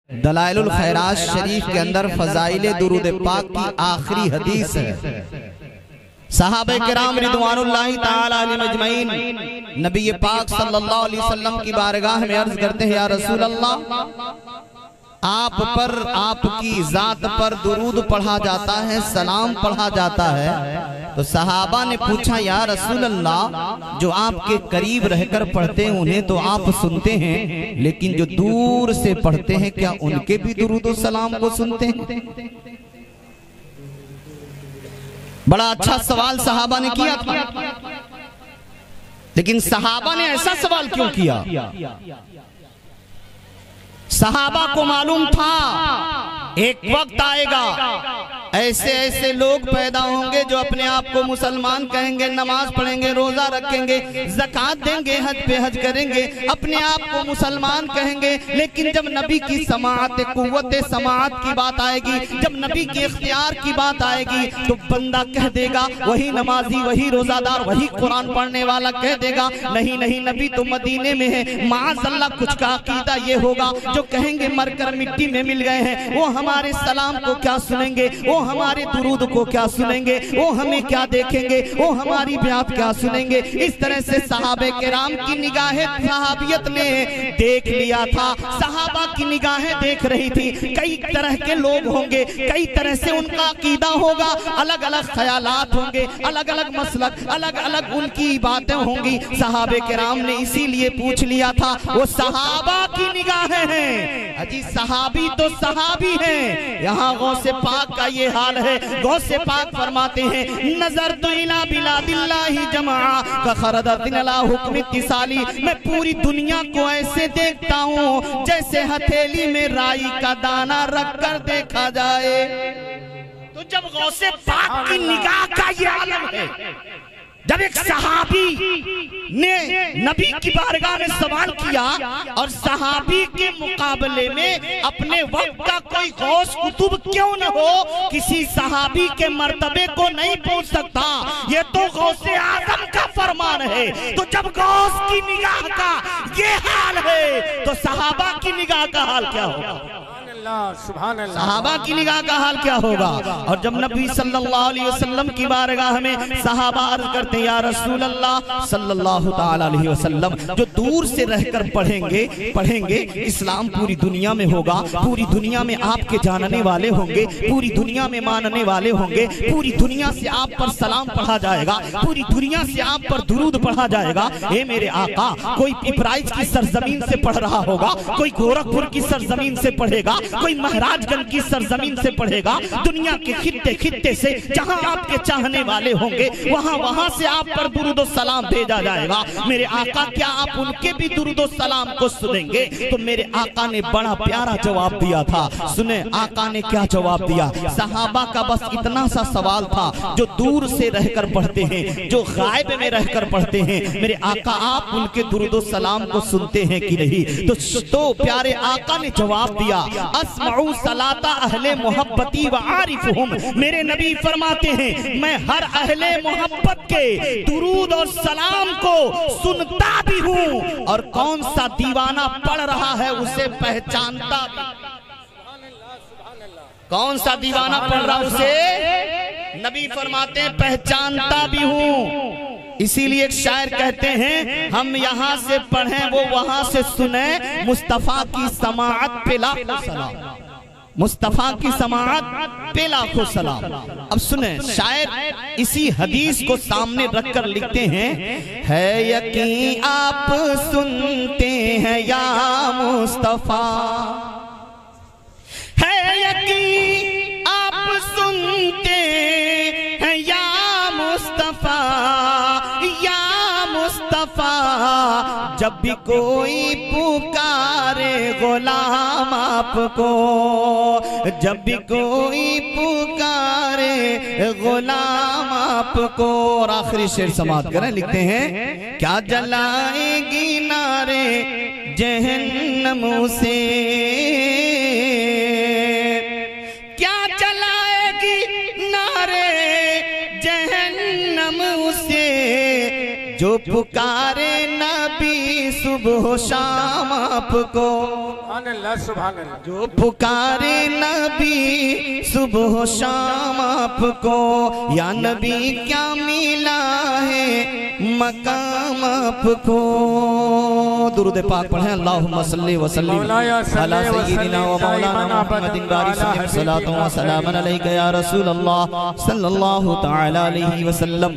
दलाइलुल खैरात शरीफ के अंदर फजाइले दुरूद पाक की आखिरी हदीस है। सहाबे किराम रिदवानुल्लाहि ताला अलैहिम अजमईन नबी पाक सल्लल्लाहु अलैहि वसल्लम की बारगाह में अर्ज करते हैं, या रसूल अल्लाह, आप पर, आपकी जात पर दुरूद पढ़ा जाता है, सलाम पढ़ा जाता है। तो सहाबा ने पूछा, या रसूल अल्लाह, जो आपके करीब रहकर पढ़ते हैं उन्हें तो आप सुनते हैं, लेकिन जो दूर से पढ़ते हैं क्या उनके भी दुरूद सलाम को सुनते हैं? बड़ा अच्छा सवाल सहाबा ने किया था, लेकिन सहाबा ने ऐसा सवाल क्यों किया? सहाबा को मालूम था एक वक्त आएगा, ऐसे ऐसे लोग पैदा होंगे जो अपने आप को मुसलमान कहेंगे, नमाज पढ़ेंगे, रोजा रखेंगे, ज़कात देंगे, हज पे हज करेंगे, अपने आप को मुसलमान कहेंगे, लेकिन जब नबी की समाअत, कुव्वत समाअत की बात आएगी, जब नबी के इख्तियार की बात आएगी, तो बंदा कह देगा, वही नमाजी, वही रोजादार, वही कुरान पढ़ने वाला कह देगा, नहीं नहीं, नबी तो मदीने में है। माअज़ल्लाह कुछ का अकीदा ये होगा जो कहेंगे मरकर मिट्टी में मिल गए हैं, वो हमारे सलाम को क्या सुनेंगे, वो हमारे दुरूद को क्या सुनेंगे, वो हमें क्या देखेंगे, वो हमारी बात क्या सुनेंगे। इस तरह से सहाबे किराम की निगाहें सहाबियत ने देख लिया था, सहाबा की निगाहें देख रही थी। कई तरह के लोग होंगे, कई तरह से उनका अकीदा होगा, अलग अलग ख्यालात होंगे, अलग अलग मसलक, अलग अलग उनकी बातें होंगी। सहाबे किराम ने इसीलिए पूछ लिया था, वो सहाबा की निगाहें हैं, अजी सहाबी तो सहाबी हैं। यहाँ गौसे पाक का ये हाल है, गौसे पाक फरमाते हैं, नजर तो इला बिलादिल्लाहि जमा का खरदतिन अला हुक्म इत्तिसाली, मैं पूरी दुनिया को ऐसे देखता हूँ जैसे हथेली में राई का दाना रखकर देखा जाए। तो जब गौसे पाक की निगाह का ये आलम है, जब एक सहाबी ने नबी की बारगाह में सवाल किया और सहाबी के मुकाबले में अपने वक्त का कोई गौस कुतुब क्यों न हो, किसी सहाबी के मर्तबे को नहीं पहुंच सकता, ये तो गौसे आजम का फरमान है। तो जब गौस की निगाह का ये हाल है, तो सहाबा की निगाह का हाल क्या होगा? सहाबा की निगाह का हाल क्या होगा? और जब नबी सल्लल्लाहु अलैहि वसल्लम की बारगाह में सहाबा अर्ज करते, या रसूल अल्लाह सल्लल्लाहु ताला अलैहि वसल्लम, जो दूर से रहकर पढ़ेंगे, इस्लाम पूरी दुनिया में होगा, पूरी दुनिया में आपके जानने वाले होंगे, पूरी दुनिया में मानने वाले होंगे, पूरी दुनिया से आप पर सलाम पढ़ा जाएगा, पूरी दुनिया से आप पर दुरूद पढ़ा जाएगा। हे मेरे आका, कोई पिपराइच की सरजमीन से पढ़ रहा होगा, कोई गोरखपुर की सरजमीन से पढ़ेगा, कोई महाराजगंज की सरजमीन से पढ़ेगा, दुनिया के खित्ते खित्ते से जहां आपके चाहने वाले होंगे, वहां से आप पर दुरूद सलाम भेजा जाएगा। मेरे आका, क्या आप उनके भी दुरूद सलाम को सुनेंगे? तो मेरे आका ने बड़ा प्यारा जवाब दिया था। सुने आका ने क्या जवाब दिया? सहाबा का बस इतना सा सवाल था, जो दूर से रहकर पढ़ते हैं, जो गायब में रहकर पढ़ते हैं, मेरे आका आप उनके दुरूद सलाम को सुनते हैं कि नहीं? तो प्यारे आका ने जवाब दिया, अस्माउ सलाता अहले मोहब्बती व आरिफुहुम, मेरे नबी फरमाते हैं, मैं हर अहले मोहब्बत के दुरूद और सलाम को सुनता भी हूँ, और कौन सा दीवाना पढ़ रहा है उसे पहचानता भी। कौन सा दीवाना पढ़ रहा उसे नबी फरमाते हैं पहचानता भी हूँ। इसीलिए एक शायर कहते हैं, हम यहाँ से पढ़ें वो वहां से सुने, मुस्तफा की समाअत पे लाखों सलाम, मुस्तफा की समाअत पे लाखों सलाम। अब सुने, शायर इसी हदीस को सामने रखकर लिखते हैं, है यकीन आप सुनते हैं या मुस्तफा, है यकीन आप सुनते हैं या मुस्तफा, जब भी कोई पुकारे गुलाम आपको, जब भी कोई पुकारे गुलाम आपको। और आखिरी शेर समाप्त करें, लिखते हैं, क्या जलाएगी नारे जहन्नम से, क्या जलाएगी नारे जहन्नम से, जो पुकारे नबी सुबह शाम आपको, जो पुकारे नबी सुबह शाम आपको, या नबी क्या मिला है मकाम आपको। दुरूद पाक पढ़ें। अल्लाहुम्मा सल्ली व सल्लिम अला सय्यिदिना व मौलाना मुहम्मदिन बारिक सलातो व सलामन अलैका या रसूल अल्लाह सल्लल्लाहु तआला अलैहि वसल्लम।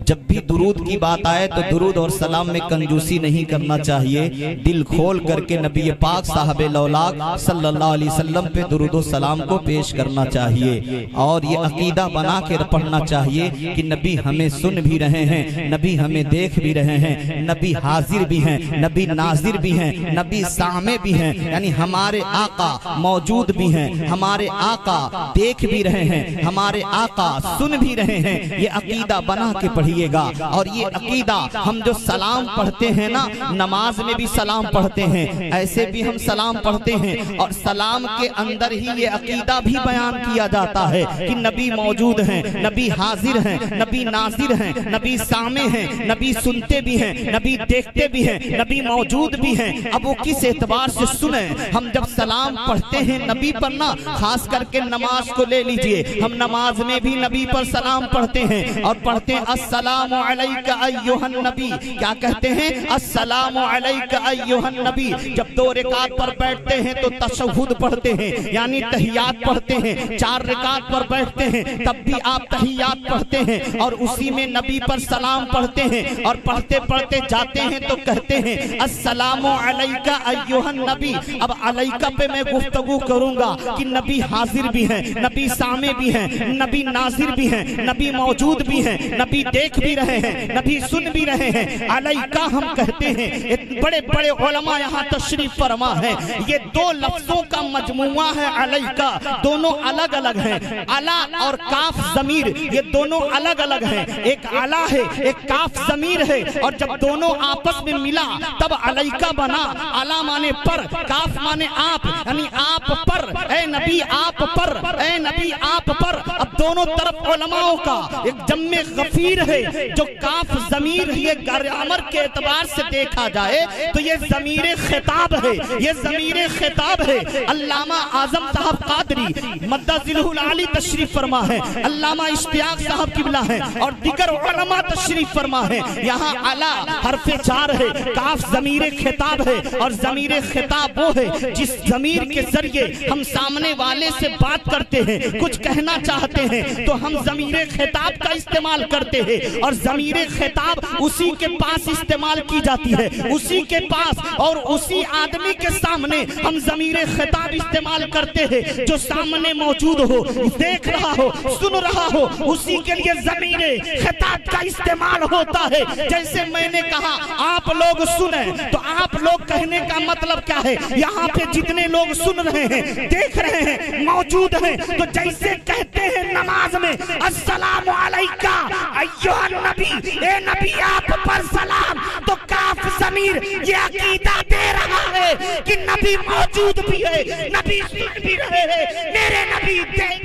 जब भी दुरूद की बात आए तो दुरूद और सलाम में कंजूसी नहीं करना चाहिए। दिल खोल करके नबी पाक साहब लौलाक सल्लल्लाहु अलैहि वसल्लम पे दुरूद और सलाम को पेश करना चाहिए। और ये अकीदा बना के पढ़ना चाहिए कि नबी हमें सुन भी रहे हैं, नबी हमें देख भी रहे हैं, नबी हाजिर भी हैं, नबी नाजिर भी हैं, नबी सामे भी हैं, यानी हमारे आका मौजूद भी हैं, हमारे आका देख भी रहे हैं, हमारे आका सुन भी रहे हैं। ये अकीदा बना के पढ़िएगा। और ये अकीदा हम जो सलाम पढ़ते हैं ना, नमाज में भी सलाम पढ़ते हैं, ऐसे भी हम सलाम पढ़ते हैं, और सलाम के अंदर ही ये अकीदा भी बयान किया जाता है कि नबी मौजूद हैं, नबी हाजिर हैं, नबी नाजिर हैं, नबी सामे हैं, नबी सुनते भी हैं, नबी देखते भी हैं, नबी मौजूद भी हैं। अब वो किस एतबार से सुने? हम जब सलाम पढ़ते हैं नबी पर ना, खास करके नमाज को ले लीजिए, हम नमाज में भी नबी पर सलाम पढ़ते हैं और पढ़ते हैं अस्सलामु अलैका अय्युहन नबी। क्या कहते हैं? अस्सलामु अलैका अय्युहन नबी। जब 2 रकात पर बैठते हैं तो तशहुद पढ़ते हैं, यानी तहियात पढ़ते हैं। 4 रकात पर बैठते हैं तब भी आप तहियात पढ़ते हैं और उसी में नबी पर सलाम पढ़ते हैं। और पढ़ते पढ़ते जाते हैं तो कहते हैं अस्सलामु अलैका अय्युहन नबी। अब अलैका पे मैं गुफ्तगू करूंगा कि नबी हाजिर भी हैं, नबी सामे भी हैं, नबी नाजिर भी हैं, नबी मौजूद भी हैं, नबी देख भी रहे हैं, नबी सुन भी रहे हैं। अलैका हम कहते हैं। बड़े बड़े उलमा यहाँ तशरीफ फरमा है। ये 2 लफ्जों का मजमुआ है अलैका, दोनों अलग अलग हैं। अला और काफ ज़मीर ये दोनों अलग अलग हैं। एक अला है, एक काफ ज़मीर है, और जब दोनों आपस में मिला तब अलैका बना। अला माने पर, काफ माने आप, यानी आप पर, ए नबी आप पर, ए नबी आप पर। अब दोनों तरफ उलमाओं का एक जम्मे गफीर है। जो काफ ज़मीर ये ग्रामर के एतबार से देखा जाए तो ये ज़मीर खिताब है, ये ज़मीर खिताब है। अल्लामा आज़म साहब कादरी मद्दज़िलहुल आली तशरीफ फरमा है, अल्लामा इश्तियाक साहब किबला है और दीगर उलमा तशरीफ फरमा है। यहाँ अला हरफ़े जार है, काफ ज़मीर खिताब है, और ज़मीर खिताब वो है जिस ज़मीर के जरिए हम सामने वाले से बात करते हैं, कुछ कहना चाहते हैं तो हम ज़मीर खिताब का इस्तेमाल करते हैं। और ज़मीर खिताब उसी के पास इस्तेमाल की जाती है, उसी के पास और उसी आदमी के सामने हम ज़मीर खिताब इस्तेमाल करते हैं जो सामने मौजूद हो, देख रहा हो, सुन रहा हो, उसी के लिए ज़मीर खिताब का इस्तेमाल होता है। जैसे मैंने कहा आप लोग सुने, तो आप लोग कहने का मतलब क्या है? यहाँ पे जितने लोग सुन रहे हैं, देख रहे हैं, मौजूद हैं, तो जैसे कहते हैं नमाज में अस्सलामु अलैका अय्युहन नबी, ए नबी आप पर सलाम, तो काफ ज़मीर ये अकीदा दे रहा है कि नबी मौजूद भी है, नबी सुन भी रहे हैं, मेरे नबी देख।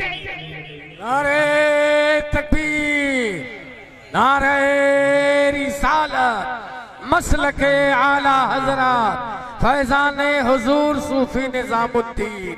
नारे तकबीर, नारे रिसालत, मसलके आला हजरत फैजाने हुजूर सूफी निजामुद्दीन।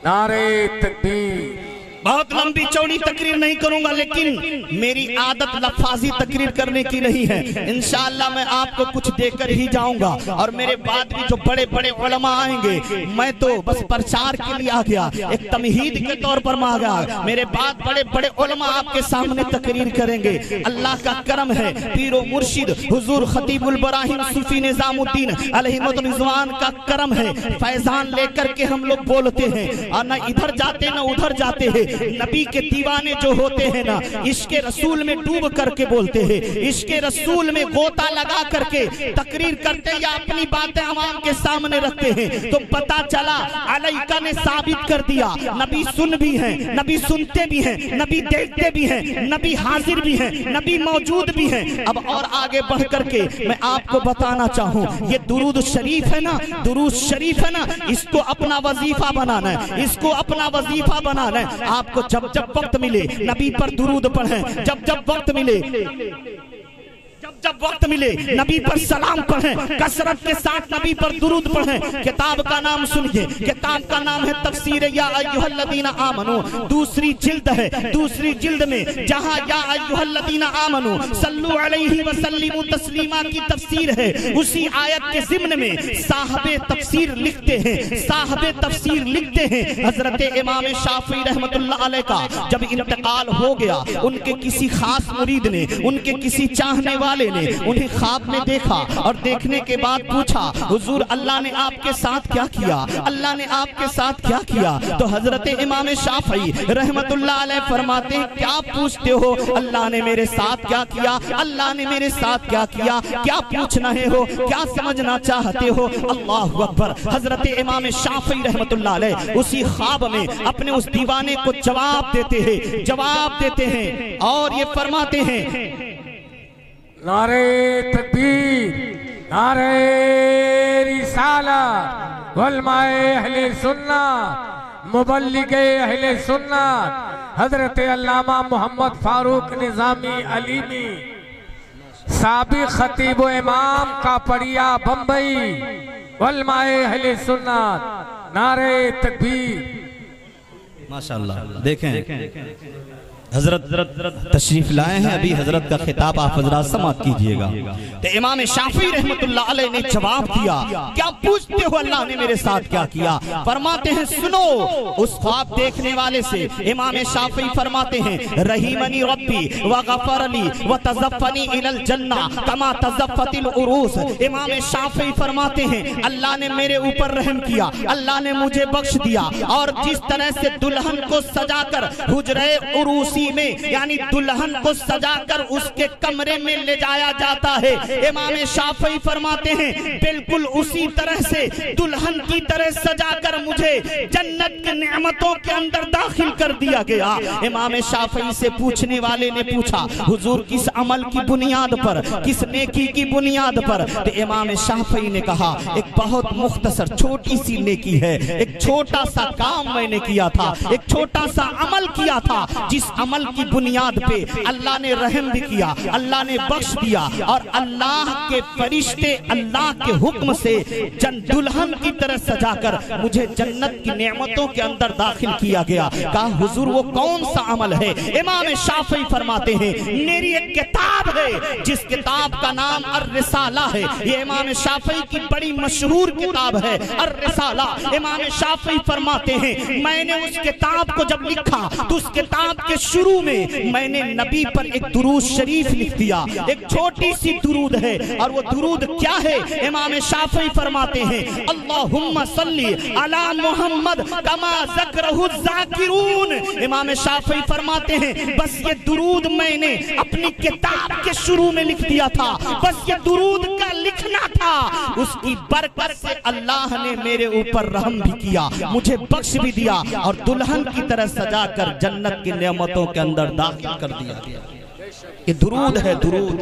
नारे तकबीर। बहुत लंबी चौड़ी तकरीर नहीं करूंगा, लेकिन मेरी आदत लफाजी तकरीर करने की नहीं है। इंशाअल्लाह मैं आपको कुछ देकर ही जाऊंगा, और मेरे बाद भी जो बड़े बड़े उलमा आएंगे, मैं तो बस प्रचार के लिए आ गया, एक तमहीद के तौर पर मैं आ गया। मेरे बाद बड़े बड़े उलमा आपके सामने तकरीर करेंगे। अल्लाह का करम है, पीरो मुर्शिद हुजूर खतीबुल बराहीन सूफी निजामुद्दीन अलैहिर्रहमत रिज़वान का करम है। फैजान लेकर के हम लोग बोलते हैं, और न इधर जाते न उधर जाते हैं। नबी के दीवाने जो होते हैं ना, इश्के रसूल में डूब करके बोलते हैं, इश्के रसूल में गोता लगा करके तकरीर करते या अपनी बातें आवाम के सामने रखते हैं। तो पता चला अलैका ने साबित कर दिया नबी सुन भी हैं, नबी सुनते भी हैं, नबी देखते भी हैं, नबी हाजिर भी हैं, नबी मौजूद भी हैं। अब और आगे बढ़ करके मैं आपको बताना चाहूँ, ये दुरूद शरीफ है ना, दुरूद शरीफ है ना, इसको अपना वजीफा बनाना है, इसको अपना वजीफा बनाना है। आपको जब जब वक्त मिले नबी पर दुरूद पढ़ें, जब जब वक्त मिले, जब जब वक्त मिले नबी पर सलाम पढ़ें, कसरत के साथ नबी पर दुरूद पढ़ें। किताब का नाम सुनिए, किताब का नाम है तफसीर या अय्युहल्लज़ीना आमनू, दूसरी जिल्द है। दूसरी जिल्द में जहां या अय्युहल्लज़ीना आमनू सल्लु अलैहि व सल्लिमू तस्लीमा की तफसीर है, उसी आयत के ज़िम्न में साहबे तफसीर लिखते हैं, साहबे तफसीर लिखते हैं हजरत इमाम शाफी रहमतुल्लाह अलैह का जब इंतकाल हो गया, उनके किसी खास मुरीद ने, उनके किसी चाहने वाले ने उन्हें ख्वाब में देखा और देखने के बाद पूछा, हुजूर अल्लाह ने आपके साथ क्या किया, अल्लाह ने आपके साथ क्या किया? तो हजरत इमाम शाफी रहमतुल्लाह अलैह फरमाते हैं, क्या पूछते हो, अल्लाह ने मेरे साथ क्या किया, अल्लाह ने मेरे साथ क्या किया, क्या पूछ रहे हो, क्या समझना चाहते हो? अल्लाहु अकबर। हजरत इमाम शाफी रहमतुल्लाह अलैह उसी ख्वाब में अपने उस दीवाने को जवाब देते हैं, जवाब देते हैं और ये फरमाते हैं, नारे तकबीर, नारे रिसालत, उलमाए अहले सुन्नत, मुबल्लिगे अहले सुन्नत हजरत अल्लामा मोहम्मद फारूक निजामी अलीमी, साबिक खतीब व इमाम का पड़िया बम्बई, उलमाए अहले सुन्नत, नारे तकबीर। माशाअल्लाह। देखें हजरत तशरीफ लाए हैं, अभी हजरत का खिताब आप हजरात समाअत कीजिएगा। तो इमाम शाफी रहमतुल्लाह अलैह ने जवाब दिया, क्या पूछते हो अल्लाह ने मेरे साथ क्या किया? फरमाते हैं सुनो। उस ख्वाब देखने वाले से इमाम शाफी फरमाते हैं, रहीमनी रब्बी व गफरली व तज़फ़नी इलल जन्ना कमा तज़फ़तिल उरूस। इमाम शाफी फरमाते हैं, अल्लाह ने मेरे ऊपर रहम किया, अल्लाह ने मुझे बख्श दिया, और जिस तरह से दुल्हन को सजाकर हुजरे उरूसी में यानी दुल्हन को सजाकर उसके कमरे में ले जाया जाता है, इमाम शाफी फरमाते हैं बिल्कुल उसी तरह से दुल्हन की तरह सजाकर मुझे जन्नत की नेमतों के अंदर दाखिल कर दिया गया। इमाम शाफी से पूछने वाले ने पूछा, हुजूर किस अमल की बुनियाद पर, किस नेकी की बुनियाद पर? तो इमाम शाफी ने कहा, एक बहुत मुख्तसर छोटी सी नेकी है, एक छोटा सा काम मैंने किया था, एक छोटा सा अमल किया था, जिस अमल की बुनियाद पे अल्लाह ने रहम भी किया, अल्लाह ने बख्श दिया, और अल्लाह के फरिश्ते अल्लाह के हुक्म से दुल्हन की तरह सजाकर मुझे जन्नत की नेमतों के अंदर दाखिल किया गया। कहा हुजूर वो कौन सा अमल है? इमाम शाफी फरमाते हैं, मेरी एक किताब है जिस किताब का नाम अर्रिसाला है। ये इमाम शाफी की बड़ी मशहूर किताब है अर्रिसाला। इमाम शाफी फरमाते हैं, मैंने उस किताब को जब लिखा तो उस किताब के शुरू में मैंने नबी पर एक दुरूद शरीफ लिख दिया, एक छोटी सी दुरूद है, और वो दुरूद क्या है? इमाम शाफी फरमाते हैं, अल्लाहुम्मा सल्ली अला मुहम्मद कमा ज़करहु ज़ाकिरून। इमाम शाफी फरमाते हैं, बस ये दुरूद मैंने अपनी किताब के शुरू में लिख दिया था, बस ये दुरूद का लिखना था, उसकी बरकत से अल्लाह ने मेरे ऊपर रहम भी किया, मुझे बख्श भी दिया, और दुल्हन की तरह सजाकर जन्नत की नेमतों के अंदर दाखिल कर दिया गया। ये दुरूद है, दुरूद,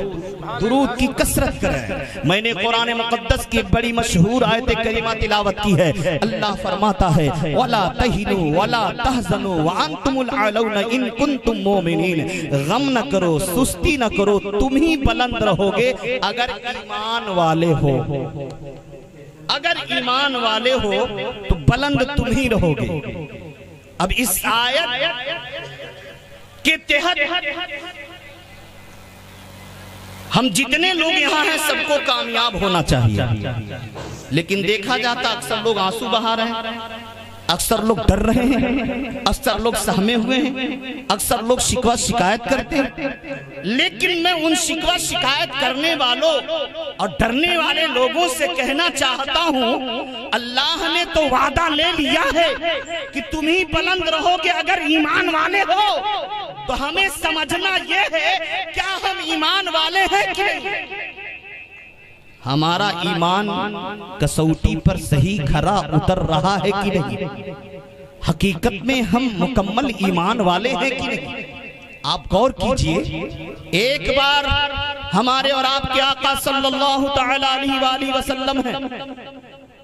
दुरूद की कसरत करें। मैंने कुरान मुक़द्दस की बड़ी मशहूर आयत करीमा तिलावत की है। अल्लाह फरमाता है, वला तहिनु वला तहज़नु व अंतुमुल आलौना इन कुंतुम मोमिनीन। गम न करो, सुस्ती न करो, तुम ही बुलंद रहोगे अगर ईमान वाले हो। अगर ईमान वाले हो तो बुलंद तुम ही रहोगे। अब इस आयत के तहत हम जितने लोग यहाँ हैं सबको कामयाब होना चाहिए, लेकिन देखा जाता अक्सर लोग आंसू बहा रहे हैं, अक्सर लोग डर रहे हैं, अक्सर लोग सहमे हुए हैं, अक्सर लोग शिकवा शिकायत करते हैं। लेकिन मैं उन शिकवा शिकायत करने वालों और डरने वाले लोगों से कहना चाहता हूँ, अल्लाह ने तो वादा ले लिया है कि तुम ही बुलंद रहोगे अगर ईमान वाले हो। तो हमें समझना यह है, क्या हम ईमान वाले हैं कि नहीं? हमारा ईमान कसौटी पर सही खरा उतर रहा है कि नहीं? हकीकत में हम मुकम्मल ईमान वाले हैं कि नहीं? आप गौर कीजिए, एक बार हमारे और आपके आका सल्लल्लाहु तआला अलैहि वसल्लम है,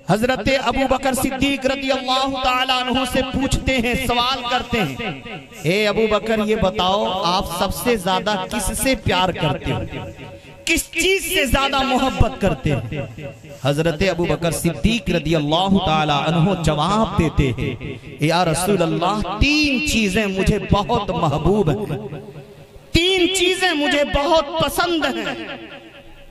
हजरत अबू बकर सिद्दीक रज़ी अल्लाह तआला अन्हु से पूछते हैं, सवाल करते हैं, ए अबू बकर ये बताओ आप सबसे ज्यादा किससे प्यार करते हो? किस चीज से ज्यादा मोहब्बत करते हैं? हजरत अबू बकर सिद्दीक रदी अल्लाह ताला अन्हु जवाब देते हैं, या रसूल अल्लाह, 3 चीजें मुझे बहुत महबूब हैं, 3 चीजें मुझे बहुत पसंद हैं।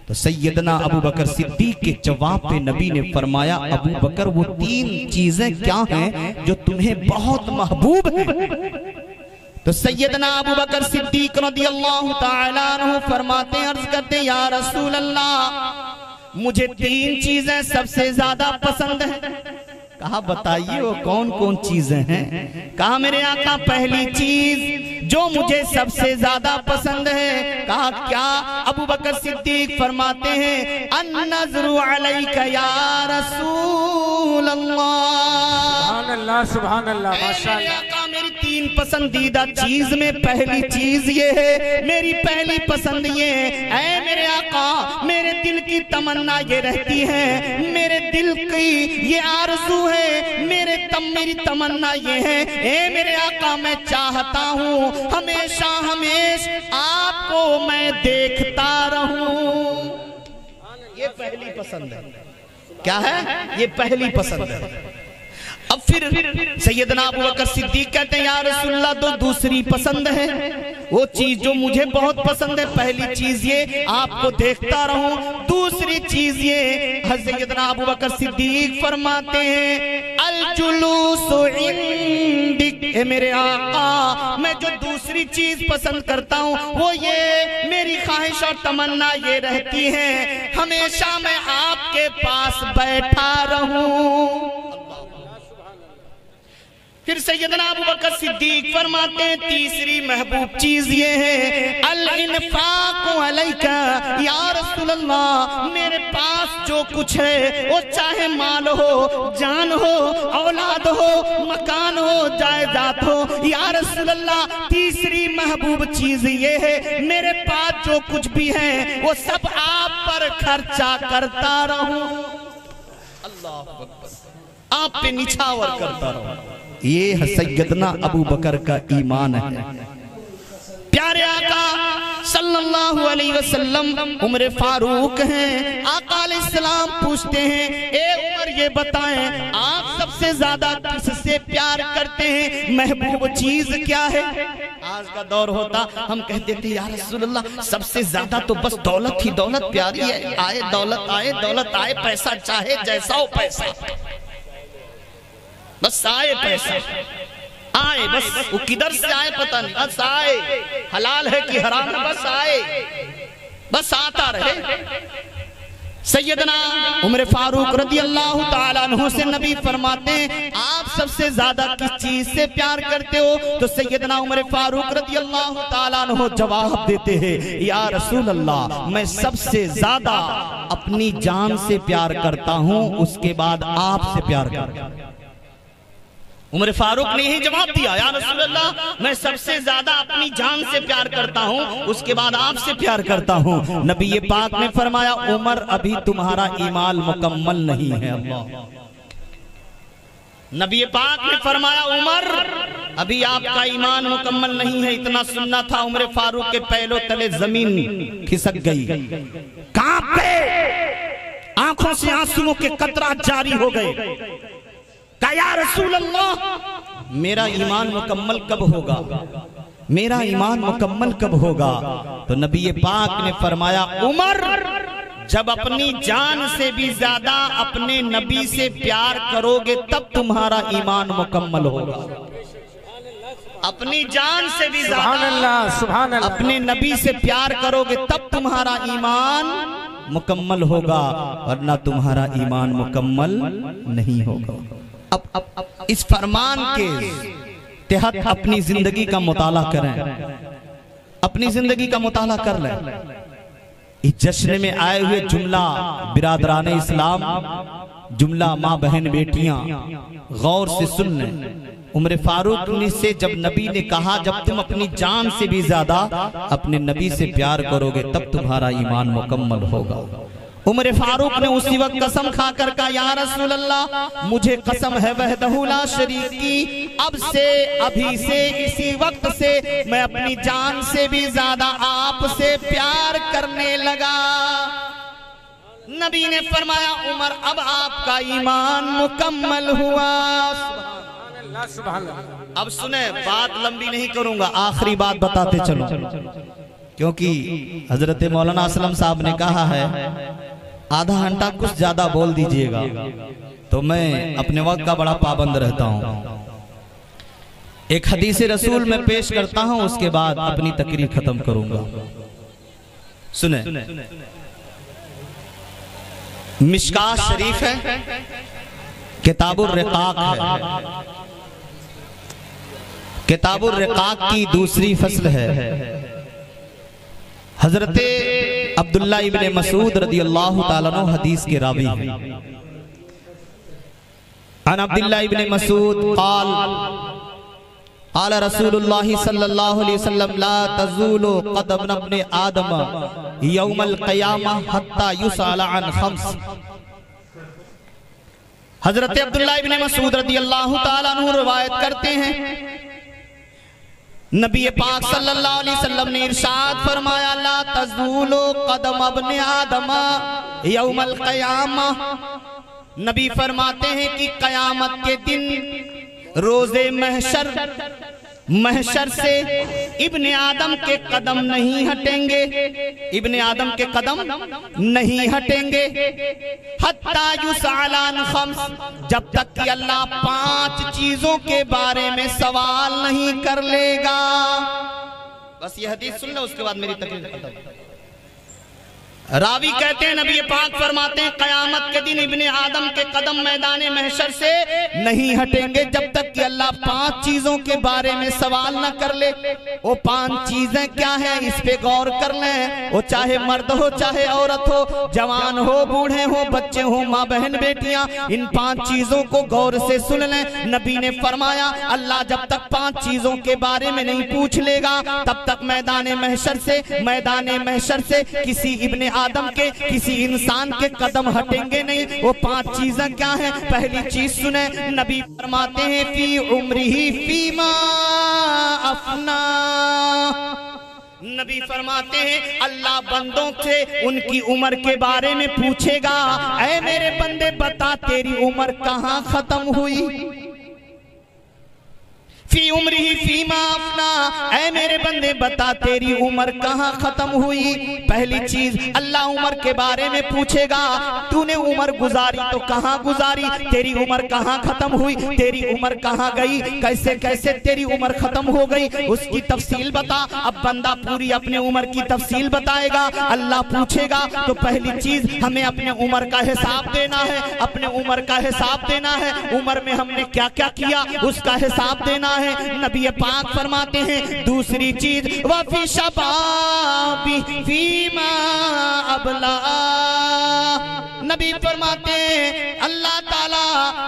तो सैयदना अबू बकर सिद्दीक के जवाब पे नबी ने फरमाया, अबू बकर वो 3 चीजें क्या हैं जो तुम्हें बहुत महबूब हैं? तो सैयदना अबू बकर सिद्दीक रदियल्लाहु ताला अन्हु फरमाते हैं, अर्ज करते, या रसूल अल्लाह, मुझे 3 चीजें सबसे ज्यादा पसंद हैं। कहा बताइए वो कौन कौन चीजें हैं? कहा मेरे आका, पहली चीज जो मुझे सबसे ज्यादा पसंद है। कहा क्या? अबू बकर सिद्दीक फरमाते हैं, अन्नज़्रु अलैका या रसूल अल्लाह। सुभान अल्लाह, माशाअल्लाह। मेरी 3 पसंदीदा चीज में पहली चीज ये है, मेरी पहली पसंद ये है, ऐ मेरे आका, मेरे दिल की तमन्ना ये रहती है, मेरे दिल की ये आरज़ू है, मेरी तमन्ना ये है, ऐ मेरे आका, मैं चाहता हूँ हमेशा आपको मैं देखता रहूं। ये पहली पसंद है। क्या है? ये पहली पसंद है। अब फिर सैयदना अबू बकर सिद्दीक कहते हैं, या रसूलल्लाह, तो दूसरी पसंद है, वो चीज जो मुझे बहुत पसंद है, पहली चीज ये आपको देखता रहूं, दूसरी चीज ये, सैयदना अबू बकर सिद्दीक फरमाते हैं, अल जुलूसु इंदिक, मेरे आका, मैं जो दूसरी चीज पसंद करता हूँ वो ये, मेरी ख्वाहिश और तमन्ना ये रहती है, हमेशा मैं आपके पास बैठा रहूं। फिर सैयदना अबू बकर सिद्दीक फरमाते हैं, तीसरी महबूब चीज ये है, अल इन्फाक़ु अलैका या रसूल अल्लाह, मेरे पास जो कुछ है वो चाहे माल हो, जान हो, औलाद हो, मकान हो, जायदाद हो, या रसूल अल्लाह, तीसरी महबूब चीज ये है, मेरे पास जो कुछ भी है वो सब आप पर खर्चा करता रहूं। अल्लाह अकबर, आप पे निछावर करता रहूं। ये है सैयदना अबू बकर का ईमान है। प्यारे आका सल्लल्लाहु अलैहि वसल्लम उम्र फारूक हैं। आका अलैहिस्सलाम पूछते हैं, ए उमर, ये बताएं आप सबसे ज्यादा किससे प्यार करते हैं? महबूब चीज क्या है? आज का दौर होता हम कहते थे, या रसूलल्लाह, सबसे ज्यादा तो बस दौलत ही दौलत प्यारी है, आए दौलत आए, दौलत आए, पैसा चाहे जैसा हो पैसा, बस आए पैसा आए, बस वो किधर से आए पता नहीं, बस आए, हलाल है कि हराम है, बस आए, बस आता रहे। सैयदना उमर फारूक रदी अल्लाह ताला अन्हु से नबी फरमाते हैं, आप सबसे ज्यादा किस चीज से प्यार करते हो? तो सैयदना उमर फारूक रदी अल्लाह ताला अन्हु जवाब देते हैं, या रसूल अल्लाह, मैं सबसे ज्यादा अपनी जान से प्यार करता हूँ, उसके बाद आपसे प्यार करता हूँ। उमर फारूक ने ही जवाब दिया, या रसूल अल्लाह, मैं सबसे ज्यादा अपनी जान से प्यार करता हूँ, उसके बाद आपसे प्यार करता हूँ। नबी ये पाक ने फरमाया, उमर, अभी तुम्हारा ईमान मुकम्मल नहीं है। अल्लाह, नबी पाक ने फरमाया, उमर, अभी आपका ईमान मुकम्मल नहीं है। इतना सुनना था, उमर फारूक के पैरों तले जमीन खिसक गई, कांपे, आंखों से आंसुओं के कतरा जारी हो गए। या रसूल अल्लाह, मेरा ईमान मुकम्मल कब होगा? मेरा ईमान मुकम्मल कब होगा? तो नबी पाक ने फरमाया, उमर, जब अपनी जान से भी ज्यादा अपने नबी से प्यार करोगे तब तुम्हारा ईमान मुकम्मल होगा। अपनी जान से भी ज्यादा अपने नबी से प्यार करोगे तब तुम्हारा ईमान मुकम्मल होगा, वरना तुम्हारा ईमान मुकम्मल नहीं होगा। अब इस फरमान के तहत अपनी जिंदगी का मुताला करें, अपनी जिंदगी का मुताला कर लें। इस जश्न में आए हुए जुमला बिरादरान इस्लाम, जुमला माँ बहन बेटियां गौर से सुन लें। उमर फारूक से जब नबी ने कहा, जब तुम अपनी जान से भी ज्यादा अपने नबी से प्यार करोगे तब तुम्हारा ईमान मुकम्मल होगा। उमर फारूक ने उसी वक्त कसम खाकर कहा, या रसूल अल्लाह, मुझे कसम है वहदहू ला शरीक की, अब से, अभी से, इसी वक्त से मैं अपनी जान से भी ज्यादा आपसे प्यार करने लगा। नबी ने फरमाया उमर अब आपका ईमान मुकम्मल हुआ। अब सुने, बात लंबी नहीं करूंगा, आखिरी बात बताते चलो, क्योंकि हजरत मौलाना असलम साहब ने कहा है आधा घंटा कुछ ज्यादा बोल दीजिएगा, तो मैं अपने वक्त का बड़ा पाबंद रहता हूं। एक हदीस रसूल में पेश करता हूं, उसके बाद अपनी तकरीर खत्म करूंगा। सुने, मिशकात शरीफ है, किताबुर रिकाक है, किताबुर रिकाक की दूसरी फसल है। हजरत अब्दुल्ला इब्ने मसूद रदियल्लाहु ताला अन्हु हदीस के रावी हैं। अन अब्दुल्ला इब्ने मसूद क़ाल क़ाल रसूलुल्लाह सल्लल्लाहु अलैहि वसल्लम ला तज़ूलु क़दम इब्ने आदम यौमल क़ियामह हत्ता युसअल अन खम्स। हजरत अब्दुल्ला इब्ने मसूद रदियल्लाहु ताला अन्हु रिवायत करते हैं, नबी पाक सल्लल्लाहु अलैहि वसल्लम ने इरशाद फरमाया ला तज़ूलु क़दम इब्ने आदम यौमल क़ियामह। नबी फरमाते हैं कि क़यामत के दिन रोज़े महशर से इब्ने आदम के कदम नहीं हटेंगे, इब्ने आदम के कदम नहीं हटेंगे। हत्ता युसअल अन खम्स, जब तक कि अल्लाह 5 चीजों के बारे में सवाल नहीं कर लेगा। बस ये हदीस सुन लो, उसके बाद मेरी तकरीर खत्म। रावी कहते हैं नबी पाक फरमाते हैं कयामत के दिन इब्ने आदम के कदम मैदान महशर से नहीं हटेंगे जब तक कि अल्लाह 5 चीजों के बारे में सवाल न कर ले। वो 5 चीजें क्या है, इस पे गौर कर लें। वो चाहे मर्द हो चाहे औरत हो, जवान हो बूढ़े हो, बच्चे हो, माँ बहन बेटियां, इन 5 चीजों को गौर से सुन लें। नबी ने फरमाया अल्लाह जब तक 5 चीजों के बारे में नहीं पूछ लेगा तब तक मैदान महशर से किसी इब्ने आदम के, किसी इंसान के कदम हटेंगे नहीं। वो 5 चीजें क्या हैं? पहली चीज सुने, नबी फरमाते हैं फी उम्रिही फीमा अफना। नबी फरमाते हैं अल्लाह बंदों से उनकी उम्र के बारे में पूछेगा, ऐ मेरे बंदे बता तेरी उम्र कहाँ खत्म हुई। फी उम्रिही फीमा अफना, ऐ मेरे बंदे बता तेरी उम्र कहाँ खत्म हुई। पहली चीज अल्लाह उम्र के बारे में पूछेगा, तूने उम्र गुजारी तो कहाँ गुजारी, तेरी उम्र कहाँ खत्म हुई, तेरी उम्र कहाँ गई, कैसे कैसे तेरी उम्र खत्म हो गई, उसकी तफसील बता। अब बंदा पूरी अपने उम्र की तफसील बताएगा, अल्लाह पूछेगा। तो पहली चीज हमें अपने उम्र का हिसाब देना है, अपने उम्र का हिसाब देना है। उम्र में हमने क्या क्या किया उसका हिसाब देना है। नबी पाक फरमाते हैं दूसरी चीज वफी शबाबी फीमा अबला। नबी फरमाते हैं अल्लाह ताला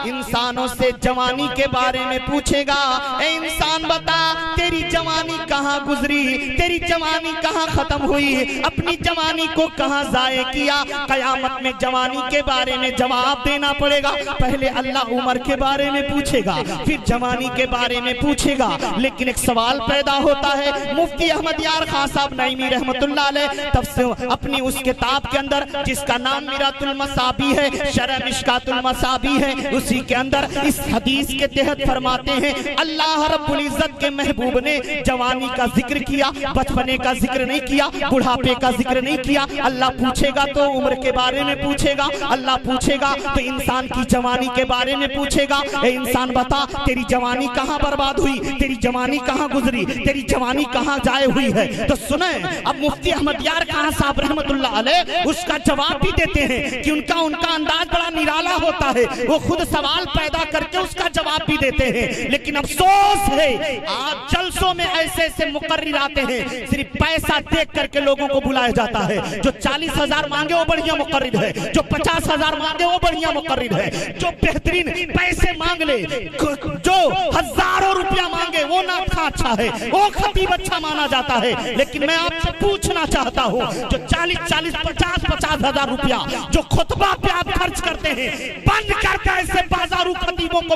इंसानों से जवानी के बारे में पूछेगा, ए इंसान बता तेरी जवानी कहाँ गुजरी, तेरी जवानी कहाँ खत्म हुई, अपनी जवानी को कहाँ जाये किया। कयामत में जवानी के बारे में जवाब देना पड़ेगा। पहले अल्लाह उम्र के बारे में पूछेगा, फिर जवानी के बारे में पूछेगा। लेकिन एक सवाल पैदा होता है, मुफ्ती अहमद यार खान साहब नईमी रहमतुल्लाह अलैह तफसीर अपनी उस किताब के अंदर जिसका नाम मिरातुल मसाबी है, शरह मिशकातुल मसाबी है, उसी के अंदर इस हदीस के तहत फरमाते हैं अल्लाह रब्बुल इज्जत के महबूब ने जवानी का जिक्र किया, बचपने का जिक्र नहीं किया, बुढ़ापे का जिक्र नहीं किया। अल्लाह पूछेगा तो उम्र के बारे में पूछेगा, अल्लाह पूछेगा तो इंसान की जवानी के बारे में पूछेगा। ए इंसान बता तेरी जवानी कहाँ बर्बाद हुई, तेरी जवानी कहाँ गुजरी, तेरी जवानी कहाँ जाए हुई है। तो सुने, अब मुफ्ती अहमद यार खान साहब रहमतुल्लाह अलैह उसका जवाब भी देते हैं कि उनका अंदाज बड़ा निराला होता है, वो खुद सवाल पैदा करके उसका जवाब भी देते हैं। लेकिन अफसोस है आज जलसों में ऐसे ऐसे मुकर्रिर आते हैं, सिर्फ पैसा देख करके लोगों को बुलाया जाता है। जो 40,000 मांगे वो बढ़िया मुकर्रिर है, जो 50,000 मांगे वो बढ़िया मुकर्रिर है, जो बेहतरीन पैसे मांग ले, जो हजारों रुपया मांगे वो नाथ खान अच्छा है, वो खतीब अच्छा माना जाता है। लेकिन मैं आपसे पूछना चाहता हूँ, जो 40-40, 50-50 हजार रुपया जो खुतबा पे आप खर्च करते हैं, बंद करके ऐसे बाजारू खतीबों को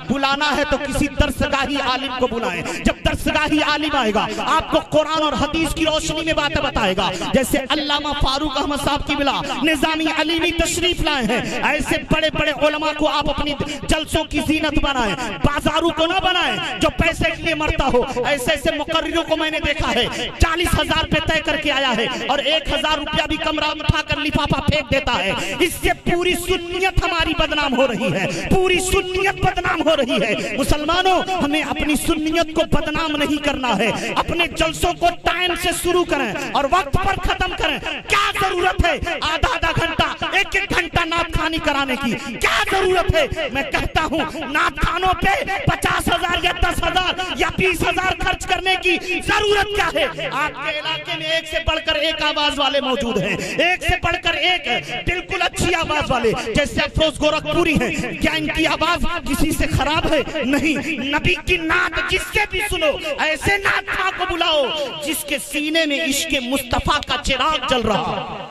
बुलाना है तो किसी दरसगाही आलिम को बुलाएं। जब दरसगाही आलिम आएगा आपको कुरान और हदीस की रोशनी में बातें बताएगा। जैसे अल्लामा फारूक अहमद साहब की बिला निजामी अलीमी तशरीफ लाए हैं, ऐसे बड़े बड़े उलमा को आप अपनी जलसों की जीनत बनाएं, बाजारू को ना बनाएं जो पैसे के लिए मरता हो। ऐसे ऐसे मुकर्रिरों को मैंने देखा है 40,000 पे तय करके आया है और 1,000 रुपया भी कमरा उठाकर लिफाफा फेंक देता है। इससे पूरी सुन्नियत हमारी बदनाम हो रही है, पूरी सुन्नियत बदनाम हो रही है। मुसलमानों, हमें अपनी सुन्नियत को बदनाम नहीं करना है। अपने जलसों को टाइम से शुरू करें और वक्त पर खत्म करें। क्या जरूरत है आधा घंटा, एक घंटा नात खानी कराने की? क्या जरूरत है? मैं कहता हूँ नात खानों पे 50,000 या 10,000 या 20,000 खर्च करने की जरूरत क्या है? आपके इलाके में एक से बढ़कर एक आवाज वाले मौजूद हैं, एक से बढ़कर एक बिल्कुल अच्छी आवाज वाले, जैसे अफरोज गोरखपुरी हैं। क्या इनकी आवाज किसी से खराब है? नहीं। नबी की नात जिससे भी सुनो, ऐसे नात खा को बुलाओ जिसके सीने में इश्क मुस्तफा का चिराग जल रहा।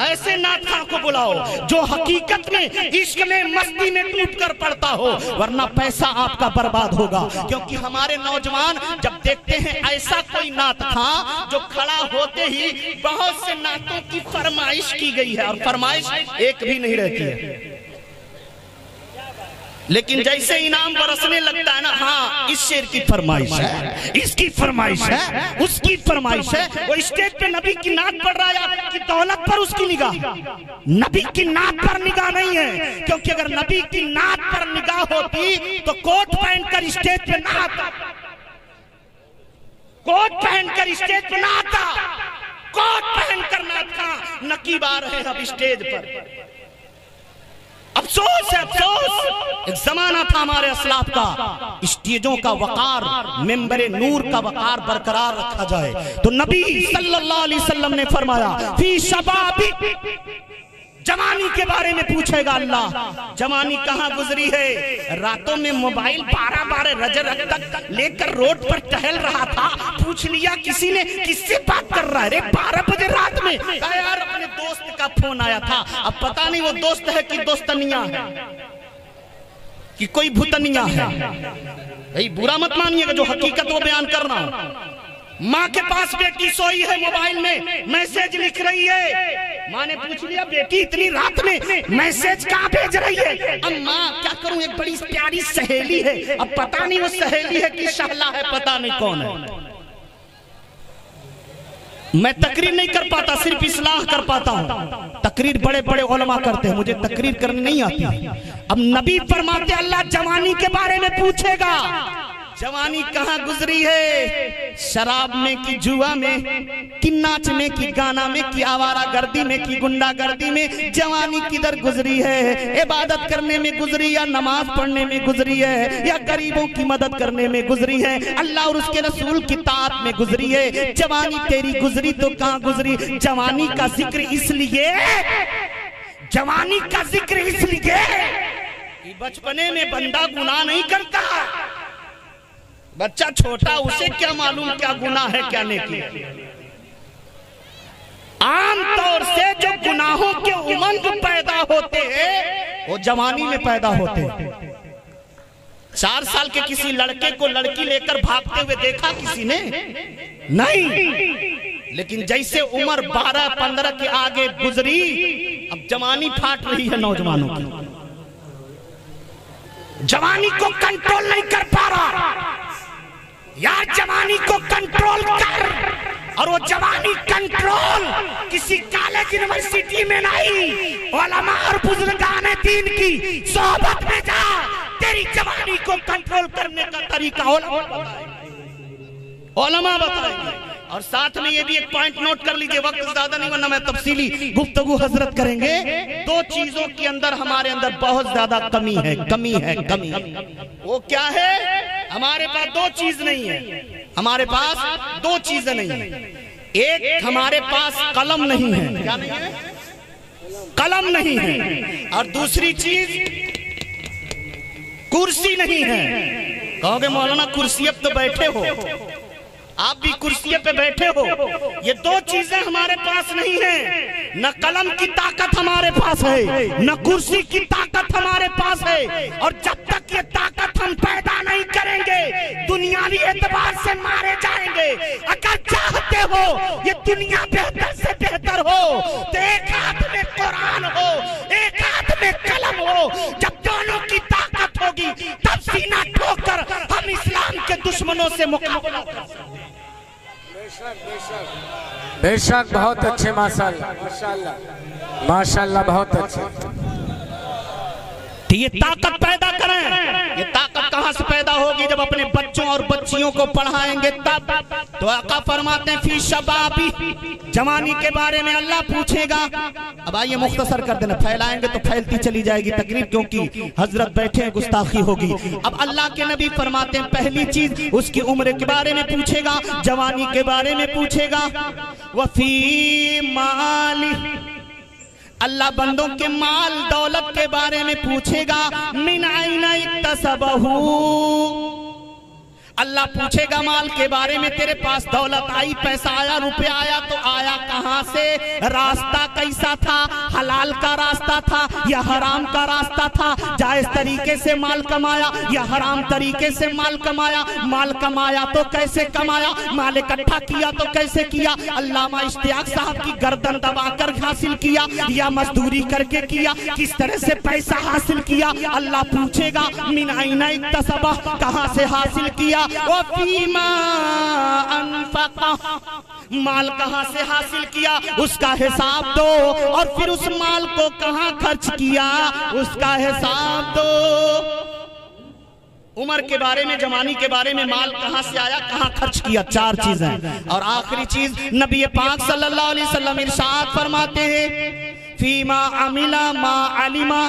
ऐसे नात खा को बुलाओ जो हकीकत में इश्क में मस्ती में टूट कर पड़ता हो, वरना पैसा आपका बर्बाद होगा। क्योंकि हमारे नौजवान जब देखते हैं ऐसा कोई नात खा जो खड़ा होते ही बहुत से नातों की फरमाइश की गई है और फरमाइश एक भी नहीं रहती है, लेकिन जैसे इनाम बरसने लगता है ना, हाँ इस शेर की फरमाइश है, इसकी फरमाइश है, उसकी फरमाइश है। वो स्टेज पे नबी की नात पढ़ रहा है कि दौलत पर उसकी निगाह? नबी की नात पर निगाह नहीं है, क्योंकि अगर नबी की नात पर निगाह होती तो कोट पहनकर स्टेज पे ना आता, कोट पहनकर स्टेज पे ना आता, कोट पहनकर नात खा नकीब आ रहे हैं अब स्टेज पर। अफसोस है, अफसोस। एक जमाना था हमारे असलाफ का, स्टेजों का वकार, मेंबरे नूर का वकार बरकरार रखा जाए। तो नबी सल्लल्लाहु अलैहि वसल्लम ने फरमाया, फी शबाबी, जवानी के बारे में पूछेगा अल्लाह। जवानी कहाँ गुजरी है? रातों में मोबाइल 12-12 रजर तक लेकर रोड पर टहल रहा था, पूछ लिया किसी ने किससे बात कर रहा है रे 12 बजे रात में? कहा यार अपने दोस्त का फोन आया था। अब पता नहीं वो दोस्त है कि दोस्तनिया है कि कोई भूतनिया है। भाई बुरा मत मानिएगा, जो हकीकत वो बयान कर रहा हूं। माँ के पास बेटी सोई है, मोबाइल में मैसेज लिख रही है। माँ ने पूछ लिया बेटी इतनी रात में मैसेज कहाँ भेज रही है? अब माँ क्या करूं, एक बड़ी प्यारी सहेली है, अब पता नहीं वो सहेली है कि शाहला है, पता नहीं कौन है। मैं तकरीर नहीं कर पाता, सिर्फ इस्लाह कर पाता हूँ। तकरीर बड़े बड़े उलमा करते हैं, मुझे तकरीर करनी नहीं आती। अब नबी फरमाते अल्लाह जवानी के बारे में पूछेगा। जवानी कहाँ गुजरी है? शराब में कि जुआ में कि नाच में कि गाना में कि आवारा गर्दी में कि गुंडा गर्दी में? जवानी किधर गुजरी है? इबादत करने में गुजरी या नमाज पढ़ने में गुजरी है या गरीबों की मदद करने में गुजरी है, अल्लाह और उसके रसूल की ताअत में गुजरी है? जवानी तेरी गुजरी तो कहाँ गुजरी? जवानी का जिक्र इसलिए, जवानी का जिक्र इसलिए कि बचपने में बंदा गुनाह नहीं करता। बच्चा छोटा, उसे क्या मालूम क्या गुनाह है क्या नेकी। आम तौर से जो गुनाहों के उमंग पैदा होते हैं वो जवानी में पैदा होते हैं। 4 साल के किसी लड़के को लड़की लेकर भागते हुए देखा किसी ने? नहीं। लेकिन जैसे उम्र 12-15 के आगे गुजरी, अब जवानी फाट रही है नौजवानों की। जवानी को कंट्रोल नहीं कर पा रहा यार, जवानी को कंट्रोल कर। और वो जवानी कंट्रोल किसी कॉलेज यूनिवर्सिटी में नहीं, उलमा और बुजुर्गाने दीन की सोहबत में जा। तेरी जवानी को कंट्रोल करने का तरीका उलमा बताएंगे। और साथ में ये भी एक पॉइंट नोट कर लीजिए, वक्त ज्यादा नहीं वरना मैं तफसीली गुफ्तगू हजरत करेंगे। 2 चीजों के अंदर हमारे अंदर बहुत ज्यादा कमी है, कमी है, कमी। वो क्या है? हमारे पास 2 चीज नहीं है, हमारे पास 2 चीजें नहीं है। एक, हमारे पास कलम नहीं है। क्या नहीं है? कलम नहीं है। और दूसरी चीज कुर्सी नहीं है। कहोगे मौलाना कुर्सी तो बैठे हो, आप भी कुर्सी पे बैठे हो। ये दो चीजें हमारे पास नहीं है, न कलम की ताकत हमारे पास है, न कुर्सी की ताकत हमारे पास है। और जब तक ये ताकत हम पैदा नहीं करेंगे दुनियावी एतबार से मारे जाएंगे। अगर चाहते हो ये दुनिया बेहतर से बेहतर हो तो एक हाथ में कुरान हो, एक हाथ में कलम हो। जब दोनों की ताकत होगी तब सीना ठोकर हम इस्लाम के दुश्मनों से मुकाबला कर सकते हैं। बेशक बहुत अच्छे, माशाल्लाह माशाल्लाह माशाल्लाह, बहुत अच्छे। तो ये ताकत पैदा करें। ये ताकत कहां से पैदा होगी? जब अपने बच्चों और बच्चियों को पढ़ाएंगे तब। तो आका फरमाते हैं फी शबाबी, जवानी के बारे में अल्लाह पूछेगा। अब आइए मुख्तसर कर देना, फैलाएंगे तो फैलती चली जाएगी तकरीर, क्योंकि हजरत बैठे हैं, गुस्ताखी होगी। अब अल्लाह के नबी फरमाते हैं पहली चीज उसकी उम्र के बारे में पूछेगा, जवानी के बारे में पूछेगा। वफी माली, अल्लाह बंदों के माल दौलत के बारे में पूछेगा। मिन आइना इक्तसबहू, अल्लाह पूछेगा माल के बारे में, तेरे पास दौलत आई, पैसा आया, रुपया आया, तो आया कहां से, रास्ता कैसा था, हलाल का रास्ता था या हराम का रास्ता था, जायज तरीके से माल कमाया या हराम तरीके से माल कमाया, माल कमाया तो कैसे कमाया, माल इकट्ठा किया तो कैसे किया, अल्लामा इश्तियाक साहब की गर्दन दबाकर हासिल किया या मजदूरी करके किया, किस तरह से पैसा हासिल किया, अल्लाह पूछेगा। मिन आइना इक्तसबा, कहां से हासिल किया, वफीमा अनफका, माल कहां से हासिल किया उसका हिसाब दो, और फिर उस माल को कहां खर्च किया उसका हिसाब दो। उम्र के बारे में, जवानी के बारे में, माल कहां से आया, कहां खर्च किया, चार चीजें। और आखिरी चीज नबी पाक सल्लल्लाहु अलैहि वसल्लम इरशाद फरमाते हैं फीमा अमिला मा अलिमा,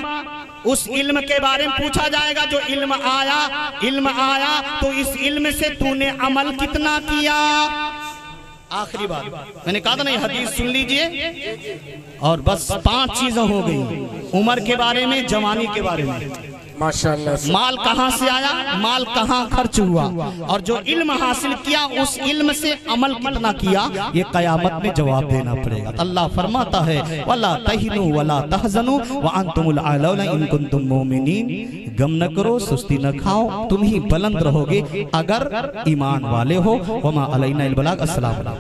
उस इल्म के बारे में पूछा जाएगा जो इल्म आया तो इस इल्म से तूने अमल कितना किया। आखिरी बात मैंने कहा था ना, ये हदीस सुन लीजिए और बस 5 चीजें हो गई, उम्र के बारे में, जवानी के बारे में, माशाल्लाह, माल कहां से आया, माल कहां खर्च हुआ, और जो इल्म हासिल किया उस इल्म से अमल कितना किया, ये कयामत में जवाब देना पड़ेगा। अल्लाह फरमाता है वला तहिनु वला तहजनु व अंतुमुल आलौना इन कुंतुम मोमिनीन, गम न करो, सुस्ती न खाओ, तुम ही बुलंद रहोगे अगर ईमान वाले हो। वमा अलैना इल बलाग। अस्सलाम वालेकुम।